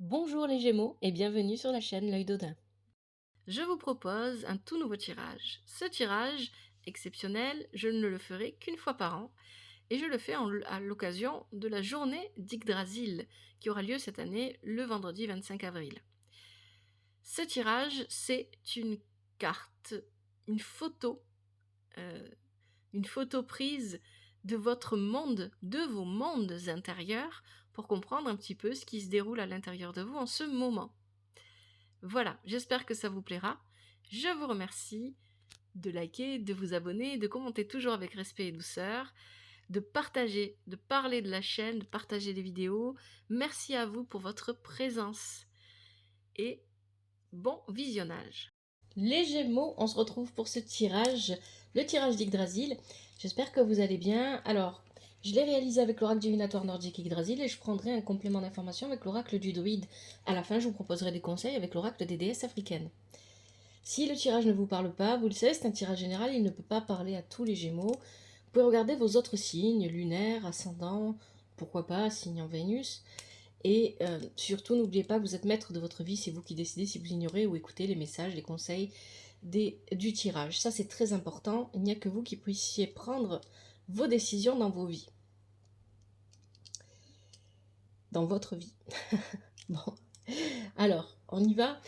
Bonjour les Gémeaux et bienvenue sur la chaîne L'Œil d'Odin. Je vous propose un tout nouveau tirage. Ce tirage exceptionnel, je ne le ferai qu'une fois par an et je le fais à l'occasion de la journée d'Yggdrasil qui aura lieu cette année le vendredi 25 avril. Ce tirage, c'est une carte, une photo, euh, une photo prise de votre monde, de vos mondes intérieurs pour comprendre un petit peu ce qui se déroule à l'intérieur de vous en ce moment. Voilà, j'espère que ça vous plaira. Je vous remercie de liker, de vous abonner, de commenter toujours avec respect et douceur, de partager, de parler de la chaîne, de partager les vidéos. Merci à vous pour votre présence et bon visionnage. Les Gémeaux, on se retrouve pour ce tirage, le tirage d'Yggdrasil. J'espère que vous allez bien. Alors, je l'ai réalisé avec l'oracle divinatoire nordique Yggdrasil et je prendrai un complément d'information avec l'oracle du druide. À la fin, je vous proposerai des conseils avec l'oracle des déesses africaines. Si le tirage ne vous parle pas, vous le savez, c'est un tirage général, il ne peut pas parler à tous les Gémeaux. Vous pouvez regarder vos autres signes, lunaire, ascendant, pourquoi pas, signe en Vénus. Et surtout, n'oubliez pas que vous êtes maître de votre vie, c'est vous qui décidez si vous ignorez ou écoutez les messages, les conseils du tirage. Ça, c'est très important. Il n'y a que vous qui puissiez prendre vos décisions dans vos vies. Dans votre vie. Bon. Alors, on y va.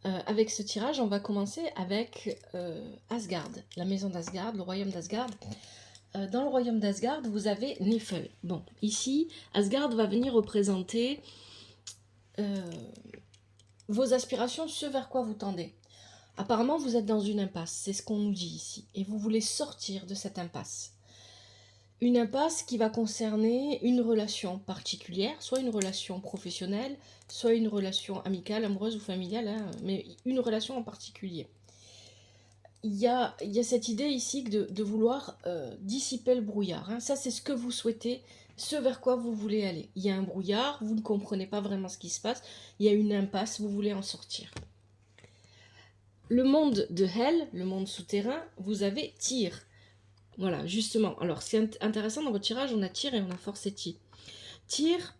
Avec ce tirage, on va commencer avec Asgard, la maison d'Asgard, le royaume d'Asgard. Dans le royaume d'Asgard, vous avez Nifl. Bon, ici, Asgard va venir représenter vos aspirations, ce vers quoi vous tendez. Apparemment, vous êtes dans une impasse, c'est ce qu'on nous dit ici, et vous voulez sortir de cette impasse. Une impasse qui va concerner une relation particulière, soit une relation professionnelle, soit une relation amicale, amoureuse ou familiale, hein, mais une relation en particulier. Il y a cette idée ici de vouloir dissiper le brouillard. Hein. Ça, c'est ce que vous souhaitez, ce vers quoi vous voulez aller. Il y a un brouillard, vous ne comprenez pas vraiment ce qui se passe, il y a une impasse, vous voulez en sortir. Le monde de Hell, le monde souterrain, vous avez Tyr. Voilà, justement. Alors, c'est intéressant, dans votre tirage, on a Tyr et on a Force et Tyr. Tyr,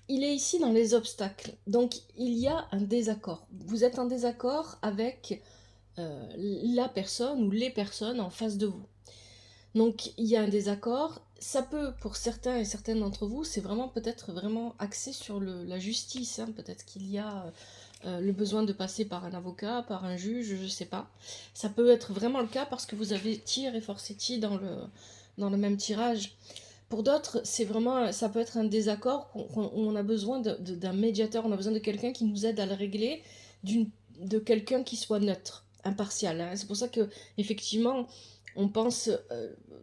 il est ici dans les obstacles. Donc, il y a un désaccord. Vous êtes en désaccord avec la personne ou les personnes en face de vous. Donc, il y a un désaccord. Ça peut, pour certains et certaines d'entre vous, c'est vraiment peut-être vraiment axé sur la justice. Hein. Peut-être qu'il y a le besoin de passer par un avocat, par un juge, je ne sais pas. Ça peut être vraiment le cas parce que vous avez Tyr et Forsetti dans le même tirage. Pour d'autres, c'est vraiment, ça peut être un désaccord où on a besoin d'un médiateur, on a besoin de quelqu'un qui nous aide à le régler, de quelqu'un qui soit neutre, impartial. Hein. C'est pour ça que, effectivement, on pense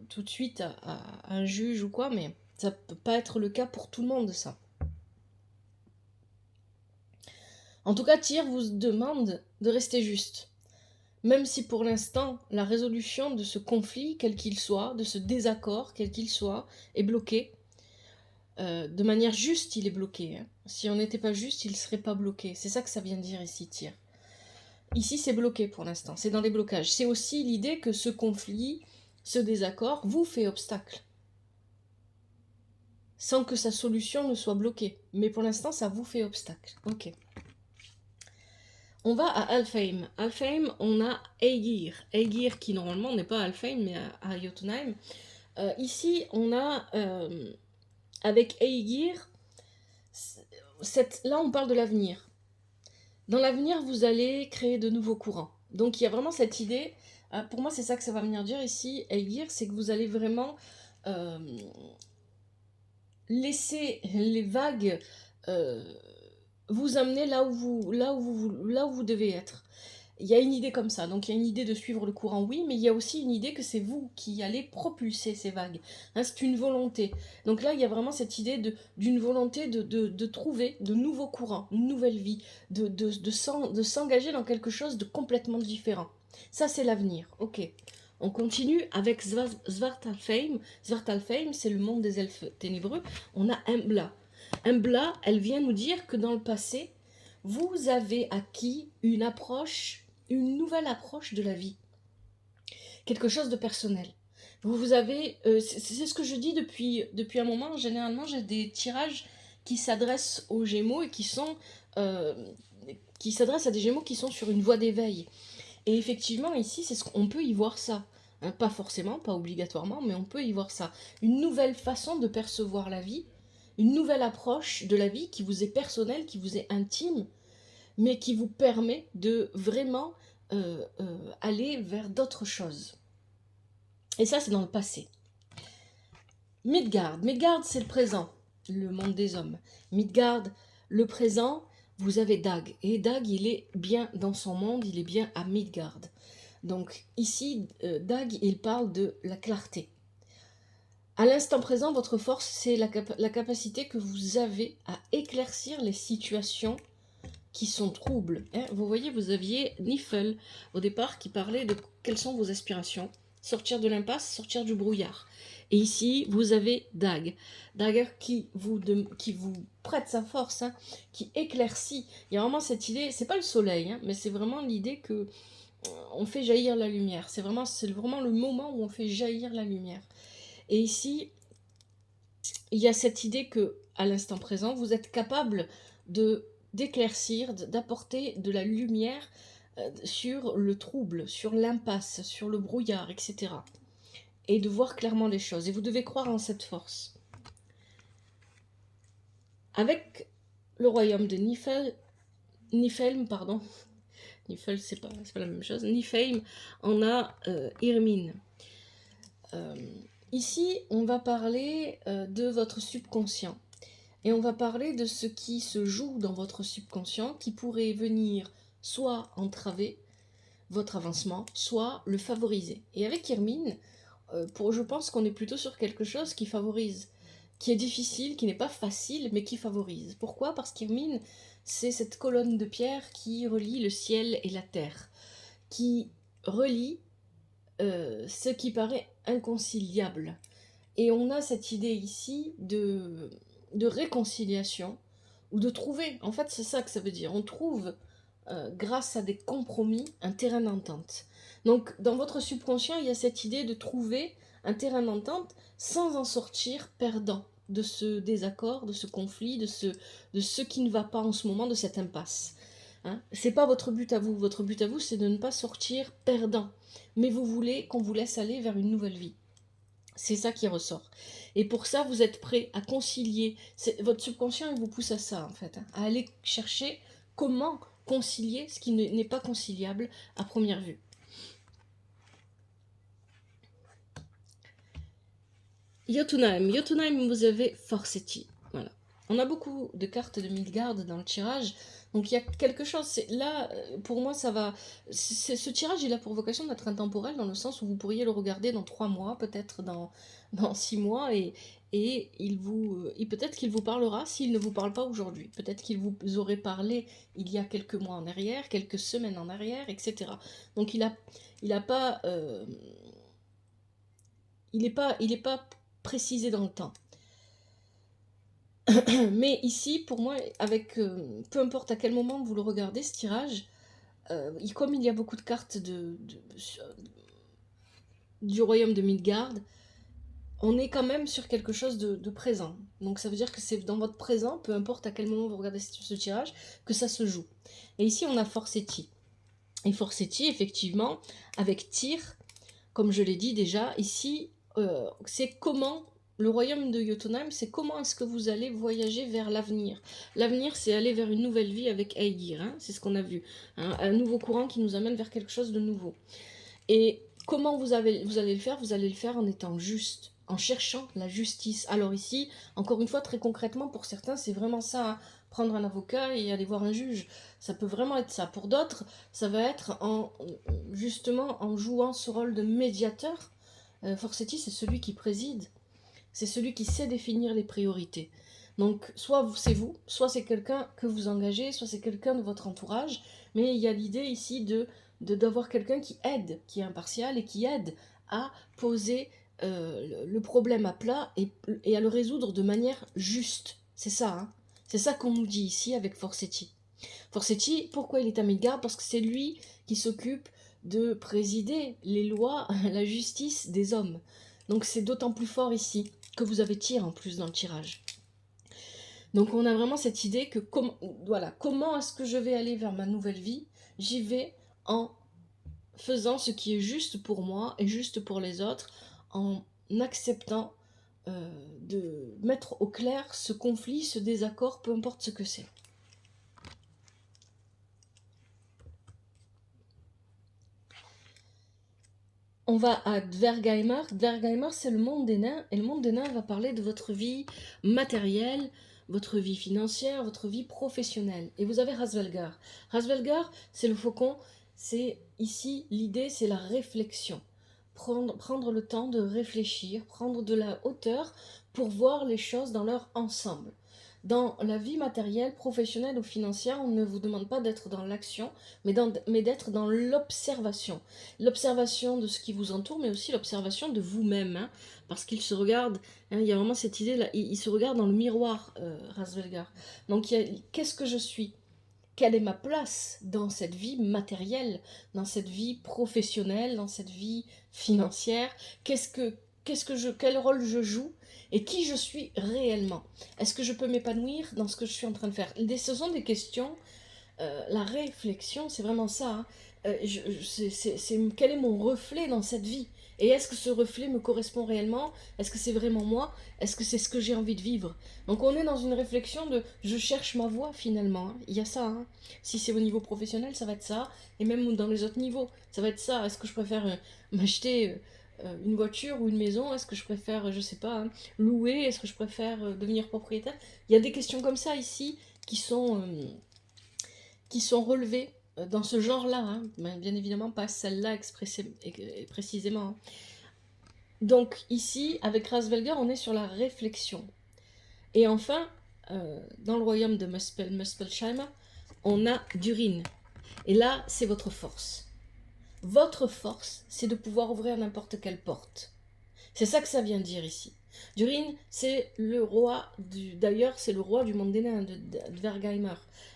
tout de suite à un juge ou quoi, mais ça peut pas être le cas pour tout le monde, ça. En tout cas, Tyr vous demande de rester juste. Même si pour l'instant, la résolution de ce conflit, quel qu'il soit, de ce désaccord, quel qu'il soit, est bloquée. De manière juste, il est bloqué. Hein. Si on n'était pas juste, il ne serait pas bloqué. C'est ça que ça vient dire ici, Tyr. Ici, c'est bloqué pour l'instant. C'est dans les blocages. C'est aussi l'idée que ce conflit, ce désaccord, vous fait obstacle. Sans que sa solution ne soit bloquée. Mais pour l'instant, ça vous fait obstacle. Ok. On va à Alfheim. Alfheim, on a Aegir. Aegir qui normalement n'est pas à Alfheim, mais à Jotunheim. Ici, on a, avec Aegir, là on parle de l'avenir. Dans l'avenir, vous allez créer de nouveaux courants. Donc il y a vraiment cette idée, pour moi c'est ça que ça va venir dire ici, Aegir, c'est que vous allez vraiment laisser les vagues vous amener là où vous devez être. Il y a une idée comme ça, donc il y a une idée de suivre le courant, oui, mais il y a aussi une idée que c'est vous qui allez propulser ces vagues. Hein, c'est une volonté. Donc là, il y a vraiment cette idée d'une volonté de trouver de nouveaux courants, une nouvelle vie, de s'engager dans quelque chose de complètement différent. Ça, c'est l'avenir. Ok. On continue avec Svartalfheim. Svartalfheim, c'est le monde des elfes ténébreux. On a Embla. Embla, elle vient nous dire que dans le passé, vous avez acquis une nouvelle approche de la vie. Quelque chose de personnel. Vous avez, c'est ce que je dis depuis un moment. Généralement, j'ai des tirages qui s'adressent aux Gémeaux et euh, qui s'adressent à des Gémeaux qui sont sur une voie d'éveil. Et effectivement, ici, c'est ce qu'on peut y voir ça. Hein, pas forcément, pas obligatoirement, mais on peut y voir ça. Une nouvelle façon de percevoir la vie, une nouvelle approche de la vie qui vous est personnelle, qui vous est intime, mais qui vous permet de vraiment aller vers d'autres choses. Et ça, c'est dans le passé. Midgard. Midgard, c'est le présent, le monde des hommes. Midgard, le présent, vous avez Dag. Et Dag, il est bien dans son monde, il est bien à Midgard. Donc ici, Dag, il parle de la clarté. À l'instant présent, votre force, c'est la capacité que vous avez à éclaircir les situations qui sont troubles. Hein. Vous voyez, vous aviez Nifel au départ qui parlait de quelles sont vos aspirations. Sortir de l'impasse, sortir du brouillard. Et ici, vous avez Dag. Dag qui vous prête sa force, hein, qui éclaircit. Il y a vraiment cette idée, c'est pas le soleil, hein, mais c'est vraiment l'idée que on fait jaillir la lumière. C'est vraiment le moment où on fait jaillir la lumière. Et ici, il y a cette idée que, à l'instant présent, vous êtes capable d'éclaircir, d'apporter de la lumière sur le trouble, sur l'impasse, sur le brouillard, etc. Et de voir clairement les choses. Et vous devez croire en cette force. Avec le royaume de Niflheim, pardon, Niflheim, c'est pas la même chose. Niflheim, on a Irmine. Ici, on va parler de votre subconscient. Et on va parler de ce qui se joue dans votre subconscient qui pourrait venir soit entraver votre avancement, soit le favoriser. Et avec Hermine, je pense qu'on est plutôt sur quelque chose qui favorise, qui est difficile, qui n'est pas facile, mais qui favorise. Pourquoi? Parce qu'Hermine, c'est cette colonne de pierre qui relie le ciel et la terre, qui relie ce qui paraît inconciliable. Et on a cette idée ici de réconciliation, ou de trouver, en fait c'est ça que ça veut dire, on trouve grâce à des compromis un terrain d'entente. Donc dans votre subconscient, il y a cette idée de trouver un terrain d'entente sans en sortir perdant de ce désaccord, de ce conflit, de ce qui ne va pas en ce moment, de cette impasse. Hein, c'est pas votre but à vous, c'est de ne pas sortir perdant, mais vous voulez qu'on vous laisse aller vers une nouvelle vie. C'est ça qui ressort. Et pour ça, vous êtes prêt à concilier. Votre subconscient, il vous pousse à ça, en fait, hein, à aller chercher comment concilier ce qui n'est pas conciliable à première vue. Jotunheim. Jotunheim, vous avez Forseti. Voilà. On a beaucoup de cartes de Midgard dans le tirage. Donc il y a quelque chose, là, pour moi, ça va... Ce tirage, il a pour vocation d'être intemporel, dans le sens où vous pourriez le regarder dans 3 mois, peut-être dans 6 mois, et peut-être qu'il vous parlera s'il ne vous parle pas aujourd'hui. Peut-être qu'il vous aurait parlé il y a quelques mois en arrière, quelques semaines en arrière, etc. Donc il a pas... il est pas précisé dans le temps. Mais ici, pour moi, avec peu importe à quel moment vous le regardez, ce tirage, comme il y a beaucoup de cartes du royaume de Midgard, on est quand même sur quelque chose de présent. Donc ça veut dire que c'est dans votre présent, peu importe à quel moment vous regardez ce tirage, que ça se joue. Et ici, on a Forseti. Et Forseti, effectivement, avec Tyr, comme je l'ai dit déjà, ici, c'est comment... Le royaume de Jotunheim, c'est comment est-ce que vous allez voyager vers l'avenir. L'avenir, c'est aller vers une nouvelle vie avec Aegir, hein, c'est ce qu'on a vu. Hein, un nouveau courant qui nous amène vers quelque chose de nouveau. Et comment vous allez le faire? Vous allez le faire en étant juste, en cherchant la justice. Alors ici, encore une fois, très concrètement, pour certains, c'est vraiment ça, hein, prendre un avocat et aller voir un juge. Ça peut vraiment être ça. Pour d'autres, ça va être justement en jouant ce rôle de médiateur. Forseti, c'est celui qui préside. C'est celui qui sait définir les priorités. Donc, soit c'est vous, soit c'est quelqu'un que vous engagez, soit c'est quelqu'un de votre entourage, mais il y a l'idée ici d'avoir quelqu'un qui aide, qui est impartial et qui aide à poser le problème à plat et à le résoudre de manière juste. C'est ça, hein. C'est ça qu'on nous dit ici avec Forseti. Forseti, pourquoi il est à Midgard? Parce que c'est lui qui s'occupe de présider les lois, la justice des hommes. Donc c'est d'autant plus fort ici que vous avez tir en plus dans le tirage. Donc on a vraiment cette idée que voilà, comment est-ce que je vais aller vers ma nouvelle vie? J'y vais en faisant ce qui est juste pour moi et juste pour les autres, en acceptant de mettre au clair ce conflit, ce désaccord, peu importe ce que c'est. On va à Dvergheimer. Dvergheimer, c'est le monde des nains, et le monde des nains va parler de votre vie matérielle, votre vie financière, votre vie professionnelle. Et vous avez Rasvelgar. Rasvelgar, c'est le faucon, c'est ici, l'idée, c'est la réflexion. Prendre le temps de réfléchir, prendre de la hauteur pour voir les choses dans leur ensemble. Dans la vie matérielle, professionnelle ou financière, on ne vous demande pas d'être dans l'action, mais d'être dans l'observation. L'observation de ce qui vous entoure, mais aussi l'observation de vous-même. Hein, parce qu'il se regarde, hein, il y a vraiment cette idée-là, il se regarde dans le miroir, Rasvelgar. Donc, qu'est-ce que je suis? Quelle est ma place dans cette vie matérielle, dans cette vie professionnelle, dans cette vie financière? Quel rôle je joue et qui je suis réellement? Est-ce que je peux m'épanouir dans ce que je suis en train de faire? Ce sont des questions, la réflexion, c'est vraiment ça. Hein. Quel est mon reflet dans cette vie? Et est-ce que ce reflet me correspond réellement? Est-ce que c'est vraiment moi? Est-ce que c'est ce que j'ai envie de vivre? Donc on est dans une réflexion de je cherche ma voie finalement. Hein. Il y a ça. Hein. Si c'est au niveau professionnel, ça va être ça. Et même dans les autres niveaux, ça va être ça. Est-ce que je préfère m'acheter une voiture ou une maison? Est-ce que je préfère, je sais pas, hein, louer? Est-ce que je préfère devenir propriétaire? Il y a des questions comme ça ici qui sont relevées dans ce genre-là, hein. Bien évidemment pas celle-là précisément. Hein. Donc ici, avec Rasvelgar, on est sur la réflexion. Et enfin, dans le royaume de Muspelsheimer, on a Durin. Et là, c'est votre force. Votre force, c'est de pouvoir ouvrir n'importe quelle porte. C'est ça que ça vient dire ici. Durin, c'est le roi, d'ailleurs, c'est le roi du monde des nains, de Dvergheimer.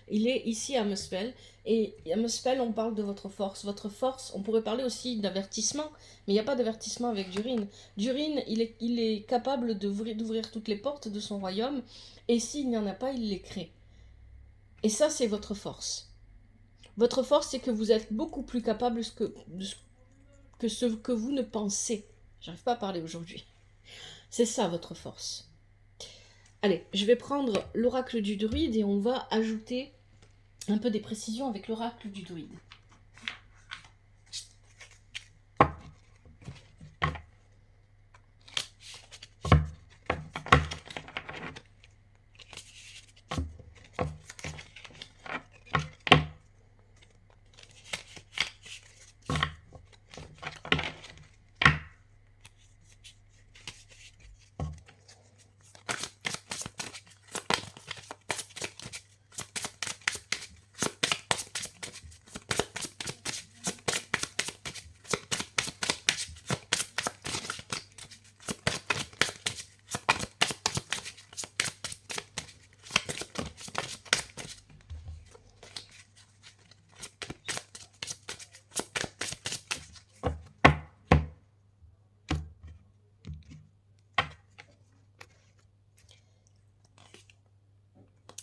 Il est ici à Muspel, et à Muspel, on parle de votre force. Votre force, on pourrait parler aussi d'avertissement, mais il n'y a pas d'avertissement avec Durin. Durin, il est capable d'ouvrir toutes les portes de son royaume, et s'il n'y en a pas, il les crée. Et ça, c'est votre force. Votre force, c'est que vous êtes beaucoup plus capable que ce que vous ne pensez. J'arrive pas à parler aujourd'hui. C'est ça votre force. Allez, je vais prendre l'oracle du druide et on va ajouter un peu des précisions avec l'oracle du druide.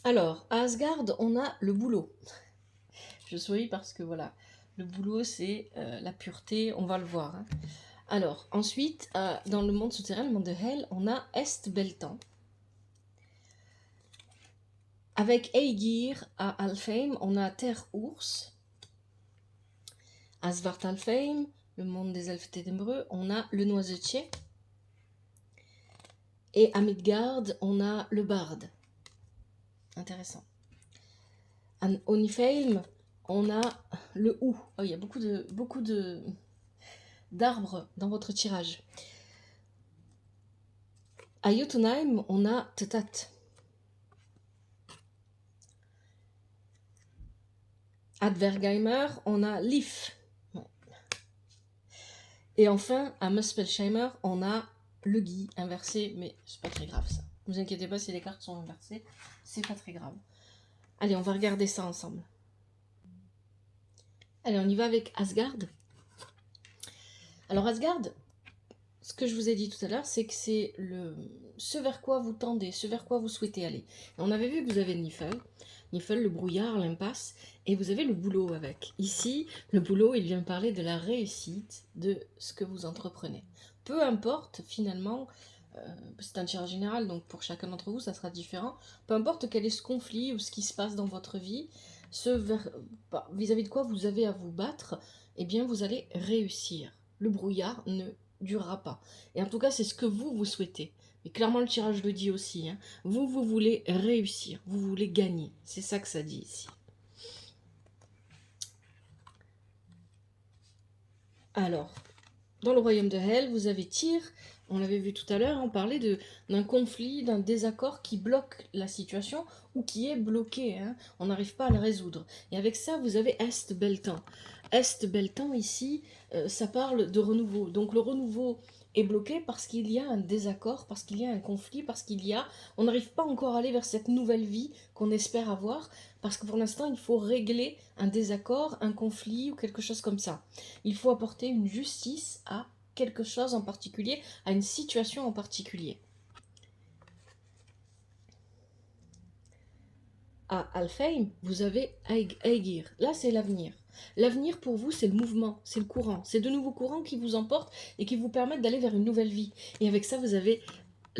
Alors, à Asgard, on a le boulot. Je souris parce que voilà, le boulot c'est la pureté, on va le voir. Hein. Alors, ensuite, dans le monde souterrain, le monde de Hel, on a Est-Beltan. Avec Aegir à Alfheim, on a Terre-Ours. À Svartalfheim, le monde des elfes ténébreux, on a le noisetier. Et à Midgard, on a le barde. Intéressant. À Onifheim, on a le hou. Oh, il y a beaucoup d'arbres dans votre tirage. À Jotunheim, on a Tetat. À Dvergheimer, on a Leaf. Et enfin, à Muspelsheimer, on a le Guy inversé, mais c'est pas très grave ça. Ne vous inquiétez pas si les cartes sont inversées, c'est pas très grave. Allez, on va regarder ça ensemble. Allez, on y va avec Asgard. Alors Asgard, ce que je vous ai dit tout à l'heure, c'est que c'est ce vers quoi vous tendez, ce vers quoi vous souhaitez aller. Et on avait vu que vous avez Nifel, le brouillard, l'impasse, et vous avez le boulot avec. Ici, le boulot, il vient parler de la réussite de ce que vous entreprenez. Peu importe, finalement, c'est un tirage général, donc pour chacun d'entre vous, ça sera différent. Peu importe quel est ce conflit ou ce qui se passe dans votre vie, vis-à-vis de quoi vous avez à vous battre, eh bien, vous allez réussir. Le brouillard ne durera pas. Et en tout cas, c'est ce que vous souhaitez. Et clairement, le tirage le dit aussi. Hein. Vous voulez réussir, vous voulez gagner. C'est ça que ça dit ici. Alors, dans le royaume de Hel, vous avez Tyr. On l'avait vu tout à l'heure, on parlait d'un conflit, d'un désaccord qui bloque la situation ou qui est bloqué. Hein. On n'arrive pas à le résoudre. Et avec ça, vous avez Est-Beltan. Est-Beltan, ici, ça parle de renouveau. Donc le renouveau est bloqué parce qu'il y a un désaccord, parce qu'il y a un conflit, on n'arrive pas encore à aller vers cette nouvelle vie qu'on espère avoir, parce que pour l'instant, il faut régler un désaccord, un conflit ou quelque chose comme ça. Il faut apporter une justice à quelque chose en particulier, à une situation en particulier. À Alfheim, vous avez Aegir. Là, c'est l'avenir. L'avenir, pour vous, c'est le mouvement, c'est le courant. C'est de nouveaux courants qui vous emportent et qui vous permettent d'aller vers une nouvelle vie. Et avec ça, vous avez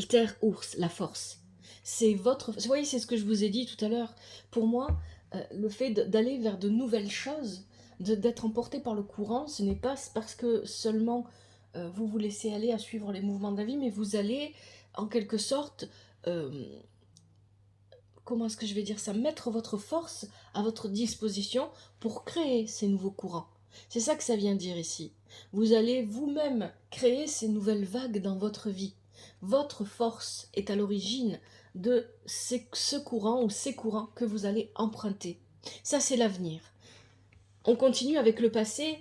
Terre-Ours, la force. C'est votre... Vous voyez, c'est ce que je vous ai dit tout à l'heure. Pour moi, le fait d'aller vers de nouvelles choses, d'être emporté par le courant, ce n'est pas parce que seulement vous vous laissez aller à suivre les mouvements de la vie, mais vous allez, en quelque sorte... comment est-ce que je vais dire ça, mettre votre force à votre disposition pour créer ces nouveaux courants. C'est ça que ça vient dire ici. Vous allez vous-même créer ces nouvelles vagues dans votre vie. Votre force est à l'origine de ce courant ou ces courants que vous allez emprunter. Ça, c'est l'avenir. On continue avec le passé.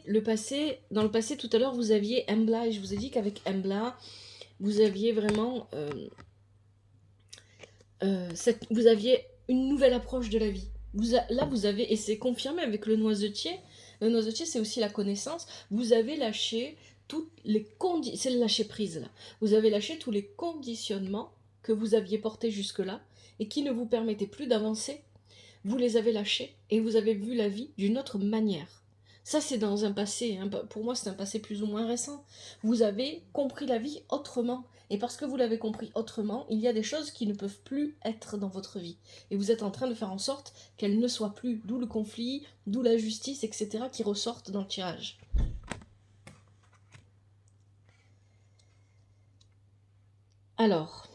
Dans le passé, tout à l'heure, vous aviez Embla, et je vous ai dit qu'avec Embla, vous aviez vraiment... vous aviez une nouvelle approche de la vie. Là, vous avez, et c'est confirmé avec le noisetier, c'est aussi la connaissance, vous avez lâché toutes les conditions, c'est le lâcher prise là, vous avez lâché tous les conditionnements que vous aviez portés jusque-là et qui ne vous permettaient plus d'avancer. Vous les avez lâchés et vous avez vu la vie d'une autre manière. Ça, c'est dans un passé, hein. Pour moi, c'est un passé plus ou moins récent. Vous avez compris la vie autrement. Et parce que vous l'avez compris autrement, il y a des choses qui ne peuvent plus être dans votre vie. Et vous êtes en train de faire en sorte qu'elles ne soient plus. D'où le conflit, d'où la justice, etc. qui ressortent dans le tirage. Alors,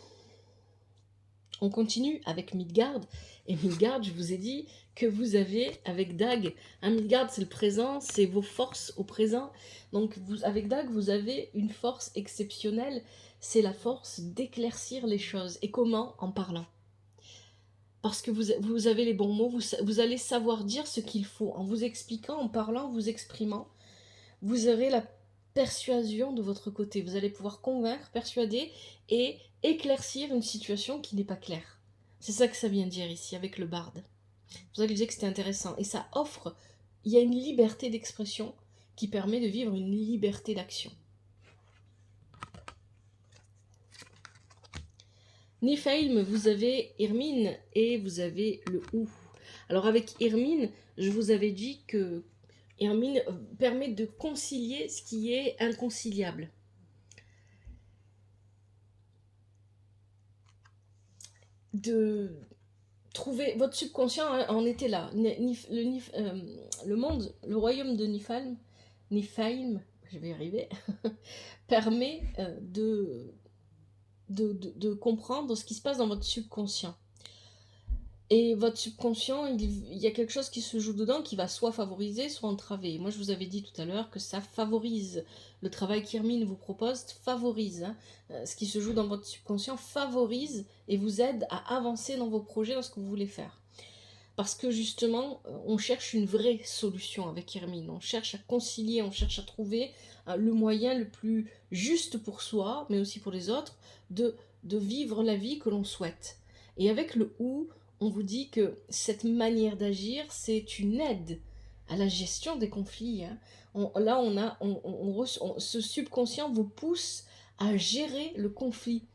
on continue avec Midgard. Et Midgard, je vous ai dit que vous avez avec Dag, Midgard c'est le présent, c'est vos forces au présent. Donc avec Dag, vous avez une force exceptionnelle, c'est la force d'éclaircir les choses. Et comment? En parlant. Parce que vous avez les bons mots, vous allez savoir dire ce qu'il faut. En vous expliquant, en parlant, vous exprimant, vous aurez la persuasion de votre côté. Vous allez pouvoir convaincre, persuader et éclaircir une situation qui n'est pas claire. C'est ça que ça vient dire ici avec le barde. C'est pour ça que je disais que c'était intéressant. Et ça offre, il y a une liberté d'expression qui permet de vivre une liberté d'action. Niflheim, vous avez Irmine et vous avez le Ou. Alors avec Irmine, je vous avais dit que Irmine permet de concilier ce qui est inconciliable. De trouver... Votre subconscient en était là. Le monde, le royaume de Niflheim, je vais y arriver, permet de comprendre ce qui se passe dans votre subconscient. Et votre subconscient, il y a quelque chose qui se joue dedans qui va soit favoriser, soit entraver. Moi, je vous avais dit tout à l'heure que ça favorise. Le travail qu'Irmine vous propose favorise. Ce qui se joue dans votre subconscient favorise et vous aide à avancer dans vos projets, dans ce que vous voulez faire. Parce que justement, on cherche une vraie solution avec Irmine. On cherche à concilier, on cherche à trouver le moyen le plus juste pour soi, mais aussi pour les autres, de vivre la vie que l'on souhaite. Et avec le ou, on vous dit que cette manière d'agir, c'est une aide à la gestion des conflits. Là, ce subconscient vous pousse à gérer le conflit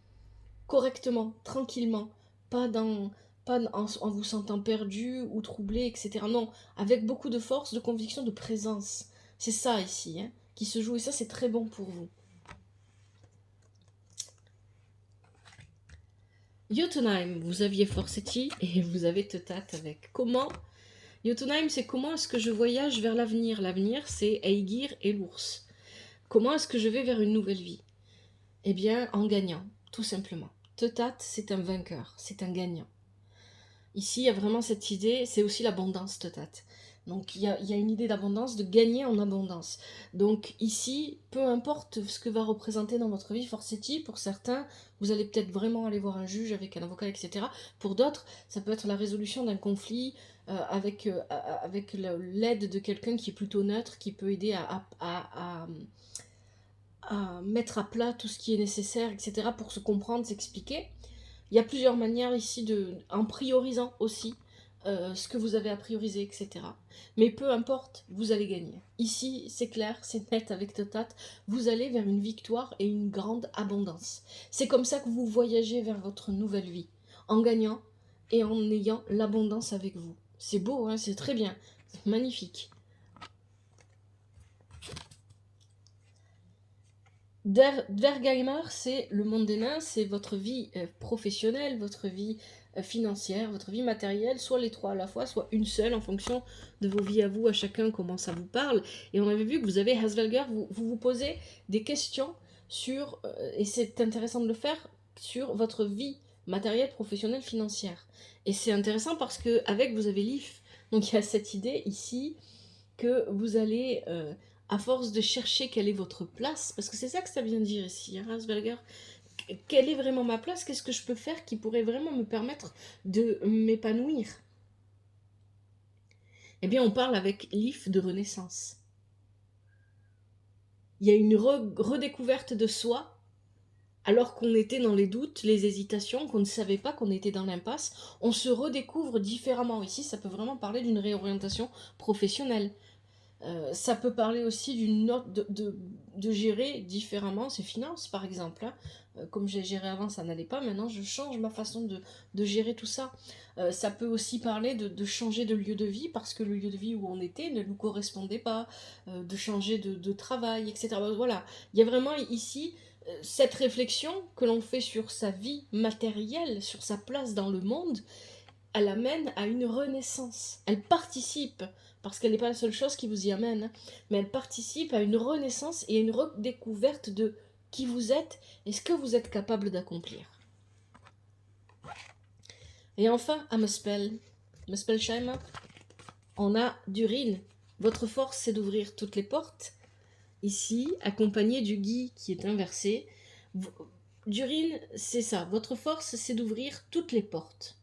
correctement, tranquillement, pas en vous sentant perdu ou troublé, etc. Non, avec beaucoup de force, de conviction, de présence. C'est ça ici, hein, qui se joue, et ça c'est très bon pour vous. Jotunheim, vous aviez Forseti et vous avez Tetat avec. Comment Jotunheim, c'est comment est-ce que je voyage vers l'avenir. L'avenir, c'est Aegir et l'ours. Comment est-ce que je vais vers une nouvelle vie? Eh bien, en gagnant, tout simplement. Tetat, c'est un vainqueur, c'est un gagnant. Ici, il y a vraiment cette idée, c'est aussi l'abondance Tetat. Donc, il y a une idée d'abondance, de gagner en abondance. Donc, ici, peu importe ce que va représenter dans votre vie Forseti, pour certains, vous allez peut-être vraiment aller voir un juge avec un avocat, etc. Pour d'autres, ça peut être la résolution d'un conflit avec l'aide de quelqu'un qui est plutôt neutre, qui peut aider à mettre à plat tout ce qui est nécessaire, etc. pour se comprendre, s'expliquer. Il y a plusieurs manières ici, en priorisant aussi ce que vous avez à prioriser, etc. Mais peu importe, vous allez gagner. Ici, c'est clair, c'est net avec Totat, vous allez vers une victoire et une grande abondance. C'est comme ça que vous voyagez vers votre nouvelle vie, en gagnant et en ayant l'abondance avec vous. C'est beau, hein, c'est très bien, c'est magnifique. Dvergheimar, c'est le monde des nains, c'est votre vie professionnelle, votre vie financière, votre vie matérielle, soit les trois à la fois, soit une seule en fonction de vos vies à vous, à chacun, comment ça vous parle. Et on avait vu que vous avez Hasvelger, vous posez des questions sur, et c'est intéressant de le faire, sur votre vie matérielle, professionnelle, financière. Et c'est intéressant parce que avec vous avez l'IF, donc il y a cette idée ici que vous allez, à force de chercher quelle est votre place, parce que c'est ça que ça vient dire ici, hein, Asperger, quelle est vraiment ma place, qu'est-ce que je peux faire qui pourrait vraiment me permettre de m'épanouir. Eh bien, on parle avec l'IF de renaissance. Il y a une redécouverte de soi, alors qu'on était dans les doutes, les hésitations, qu'on ne savait pas, qu'on était dans l'impasse, on se redécouvre différemment. Ici, ça peut vraiment parler d'une réorientation professionnelle. Ça peut parler aussi d'une note de gérer différemment ses finances, par exemple. Hein. Comme j'ai géré avant, ça n'allait pas. Maintenant, je change ma façon de gérer tout ça. Ça peut aussi parler de changer de lieu de vie parce que le lieu de vie où on était ne nous correspondait pas, de changer de travail, etc. Voilà, il y a vraiment ici cette réflexion que l'on fait sur sa vie matérielle, sur sa place dans le monde. Elle amène à une renaissance. Elle participe, parce qu'elle n'est pas la seule chose qui vous y amène, hein, mais elle participe à une renaissance et à une redécouverte de qui vous êtes et ce que vous êtes capable d'accomplir. Et enfin, à Muspelsheimer, on a Durin. Votre force, c'est d'ouvrir toutes les portes. Ici, accompagné du gui qui est inversé. Durin, c'est ça. Votre force, c'est d'ouvrir toutes les portes.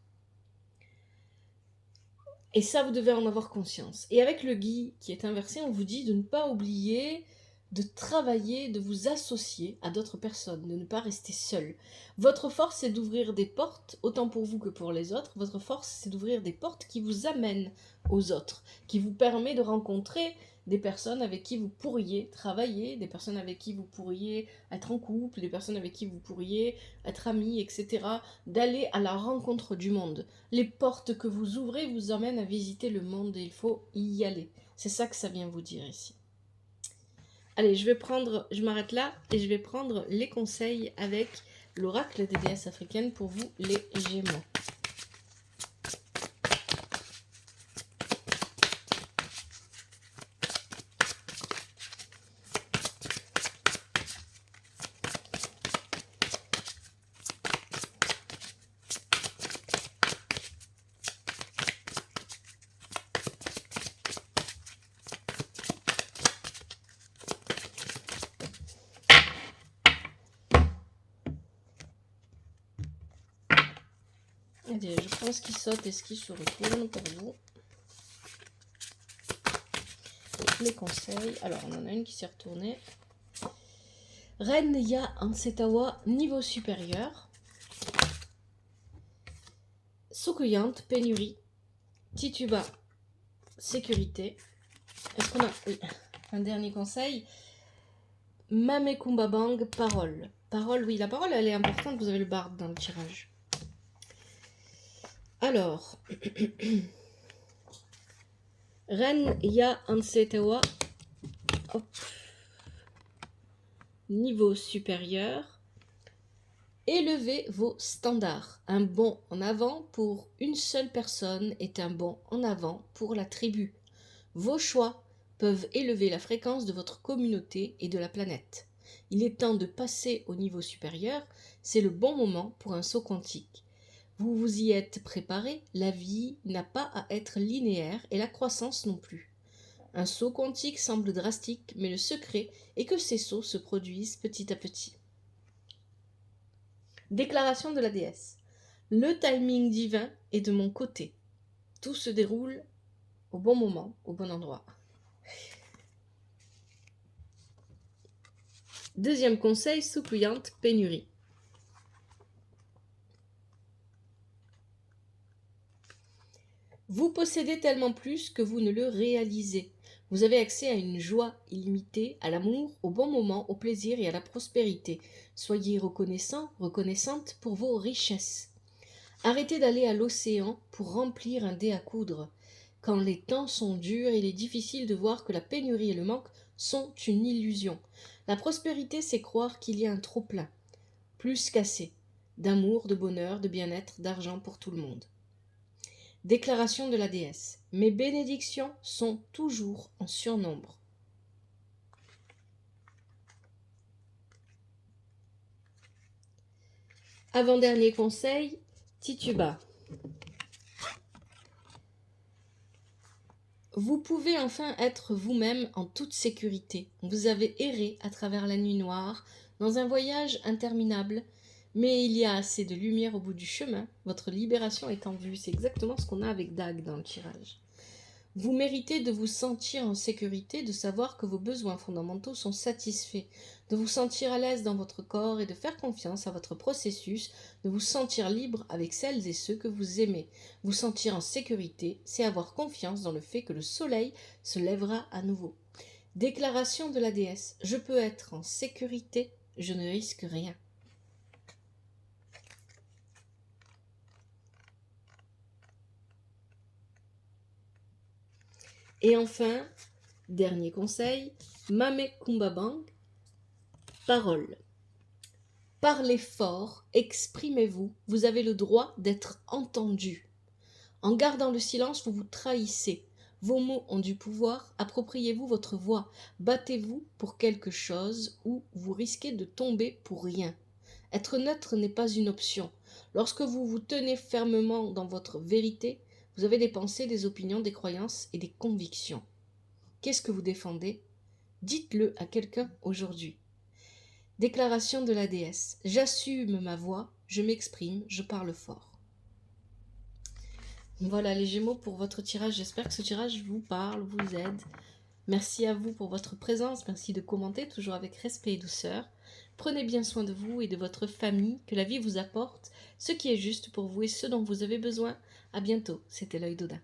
Et ça, vous devez en avoir conscience. Et avec le gui qui est inversé, on vous dit de ne pas oublier de travailler, de vous associer à d'autres personnes, de ne pas rester seul. Votre force, c'est d'ouvrir des portes, autant pour vous que pour les autres. Votre force, c'est d'ouvrir des portes qui vous amènent aux autres, qui vous permet de rencontrer des personnes avec qui vous pourriez travailler, des personnes avec qui vous pourriez être en couple, des personnes avec qui vous pourriez être amis, etc. D'aller à la rencontre du monde. Les portes que vous ouvrez vous amènent à visiter le monde et il faut y aller. C'est ça que ça vient vous dire ici. Allez, je m'arrête là et je vais prendre les conseils avec l'oracle des déesses africaines pour vous, les Gémeaux. Allez, je prends ce qui saute et ce qui se retourne pour vous. Les conseils. Alors, on en a une qui s'est retournée. Ren Ya Ansetawa, niveau supérieur. Sukuyante, pénurie. Tituba, sécurité. Est-ce qu'on a... Oui, un dernier conseil. Mame Kumba Bang, parole. Parole, oui, la parole, elle est importante, vous avez le barde dans le tirage. Alors, Ren Ya Ansetewa, niveau supérieur, élevez vos standards. Un bond en avant pour une seule personne est un bond en avant pour la tribu. Vos choix peuvent élever la fréquence de votre communauté et de la planète. Il est temps de passer au niveau supérieur, c'est le bon moment pour un saut quantique. Vous vous y êtes préparé, la vie n'a pas à être linéaire et la croissance non plus. Un saut quantique semble drastique, mais le secret est que ces sauts se produisent petit à petit. Déclaration de la déesse. Le timing divin est de mon côté. Tout se déroule au bon moment, au bon endroit. Deuxième conseil, suppliante pénurie. Vous possédez tellement plus que vous ne le réalisez. Vous avez accès à une joie illimitée, à l'amour, au bon moment, au plaisir et à la prospérité. Soyez reconnaissant, reconnaissante pour vos richesses. Arrêtez d'aller à l'océan pour remplir un dé à coudre. Quand les temps sont durs, il est difficile de voir que la pénurie et le manque sont une illusion. La prospérité, c'est croire qu'il y a un trop-plein, plus qu'assez, d'amour, de bonheur, de bien-être, d'argent pour tout le monde. Déclaration de la déesse. Mes bénédictions sont toujours en surnombre. Avant-dernier conseil, Tituba. Vous pouvez enfin être vous-même en toute sécurité. Vous avez erré à travers la nuit noire, dans un voyage interminable, mais il y a assez de lumière au bout du chemin. Votre libération est en vue. C'est exactement ce qu'on a avec Dag dans le tirage. Vous méritez de vous sentir en sécurité, de savoir que vos besoins fondamentaux sont satisfaits, de vous sentir à l'aise dans votre corps et de faire confiance à votre processus, de vous sentir libre avec celles et ceux que vous aimez. Vous sentir en sécurité, c'est avoir confiance dans le fait que le soleil se lèvera à nouveau. Déclaration de la déesse. Je peux être en sécurité, je ne risque rien. Et enfin, dernier conseil, Mame Kumba Bang, parole. Parlez fort, exprimez-vous, vous avez le droit d'être entendu. En gardant le silence, vous vous trahissez. Vos mots ont du pouvoir, appropriez-vous votre voix, battez-vous pour quelque chose ou vous risquez de tomber pour rien. Être neutre n'est pas une option. Lorsque vous vous tenez fermement dans votre vérité, vous avez des pensées, des opinions, des croyances et des convictions. Qu'est-ce que vous défendez? Dites-le à quelqu'un aujourd'hui. Déclaration de la déesse. J'assume ma voix, je m'exprime, je parle fort. Voilà les Gémeaux pour votre tirage. J'espère que ce tirage vous parle, vous aide. Merci à vous pour votre présence. Merci de commenter, toujours avec respect et douceur. Prenez bien soin de vous et de votre famille. Que la vie vous apporte ce qui est juste pour vous et ce dont vous avez besoin. À bientôt. C'était l'œil d'Odin.